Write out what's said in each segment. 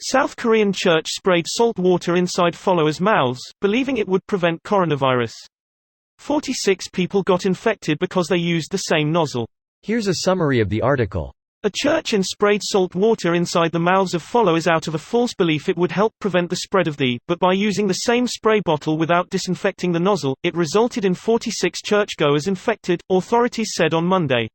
South Korean church sprayed salt water inside followers' mouths, believing it would prevent coronavirus. 46 people got infected because they used the same nozzle. Here's a summary of the article. A church sprayed salt water inside the mouths of followers out of a false belief it would help prevent the spread of but by using the same spray bottle without disinfecting the nozzle, it resulted in 46 churchgoers infected, authorities said on Monday.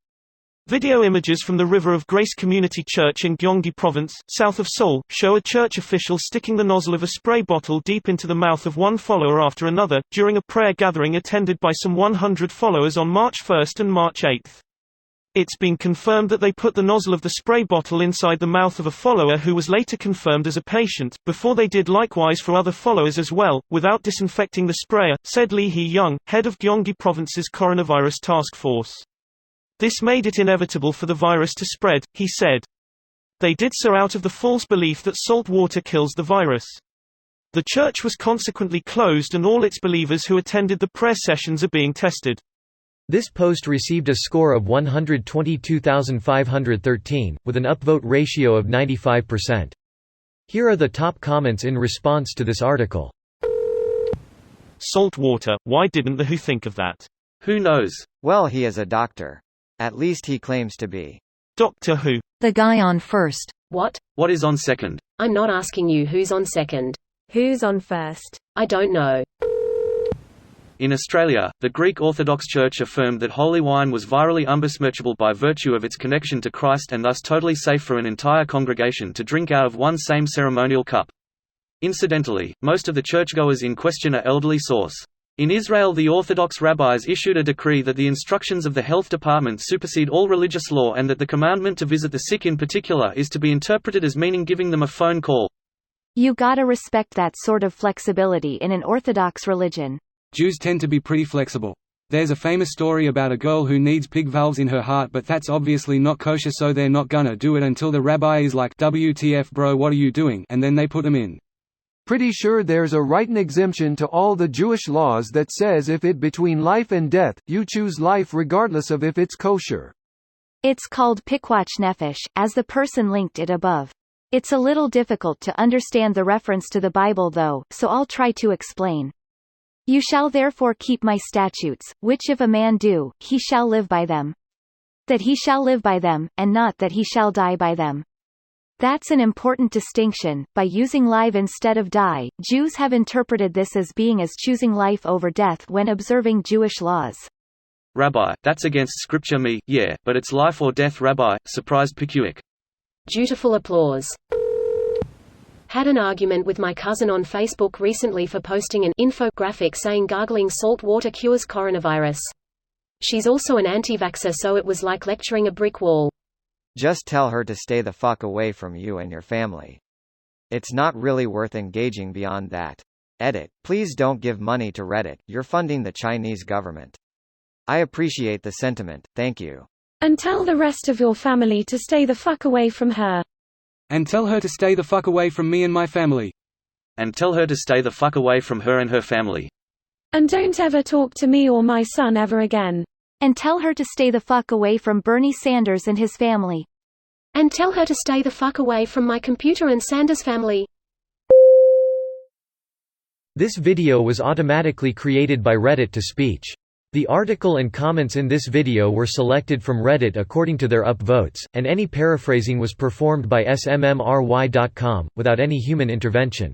Video images from the River of Grace Community Church in Gyeonggi Province, south of Seoul, show a church official sticking the nozzle of a spray bottle deep into the mouth of one follower after another, during a prayer gathering attended by some 100 followers on March 1 and March 8. It's been confirmed that they put the nozzle of the spray bottle inside the mouth of a follower who was later confirmed as a patient, before they did likewise for other followers as well, without disinfecting the sprayer, said Lee Hee-young, head of Gyeonggi Province's coronavirus task force. This made it inevitable for the virus to spread, he said. They did so out of the false belief that salt water kills the virus. The church was consequently closed and all its believers who attended the prayer sessions are being tested. This post received a score of 122,513, with an upvote ratio of 95%. Here are the top comments in response to this article. Salt water, why didn't the WHO think of that? Who knows? Well, he is a doctor. At least he claims to be. Doctor Who. The guy on first. What? What is on second? I'm not asking you who's on second. Who's on first? I don't know. In Australia, the Greek Orthodox Church affirmed that holy wine was virally unbesmirchable by virtue of its connection to Christ and thus totally safe for an entire congregation to drink out of one same ceremonial cup. Incidentally, most of the churchgoers in question are elderly source. In Israel, the Orthodox rabbis issued a decree that the instructions of the health department supersede all religious law and that the commandment to visit the sick in particular is to be interpreted as meaning giving them a phone call. You gotta respect that sort of flexibility in an Orthodox religion. Jews tend to be pretty flexible. There's a famous story about a girl who needs pig valves in her heart, but that's obviously not kosher, so they're not gonna do it until the rabbi is like, "WTF bro, what are you doing?" and then they put them in. Pretty sure there's a written exemption to all the Jewish laws that says if it between life and death, you choose life regardless of if it's kosher. It's called pikwach nefesh, as the person linked it above. It's a little difficult to understand the reference to the Bible though, so I'll try to explain. You shall therefore keep my statutes, which if a man do, he shall live by them. That he shall live by them, and not that he shall die by them. That's an important distinction. By using live instead of die, Jews have interpreted this as being as choosing life over death when observing Jewish laws. Rabbi, that's against scripture yeah, but it's life or death rabbi, surprised Pikuik. Dutiful applause. Had an argument with my cousin on Facebook recently for posting an infographic saying gargling salt water cures coronavirus. She's also an anti-vaxxer, so it was like lecturing a brick wall. Just tell her to stay the fuck away from you and your family. It's not really worth engaging beyond that. Edit. Please don't give money to Reddit, you're funding the Chinese government. I appreciate the sentiment, thank you. And tell the rest of your family to stay the fuck away from her. And tell her to stay the fuck away from me and my family. And tell her to stay the fuck away from her and her family. And don't ever talk to me or my son ever again. And tell her to stay the fuck away from Bernie Sanders and his family. And tell her to stay the fuck away from my computer and Sanders' family. This video was automatically created by Reddit to speech. The article and comments in this video were selected from Reddit according to their upvotes, and any paraphrasing was performed by smmry.com, without any human intervention.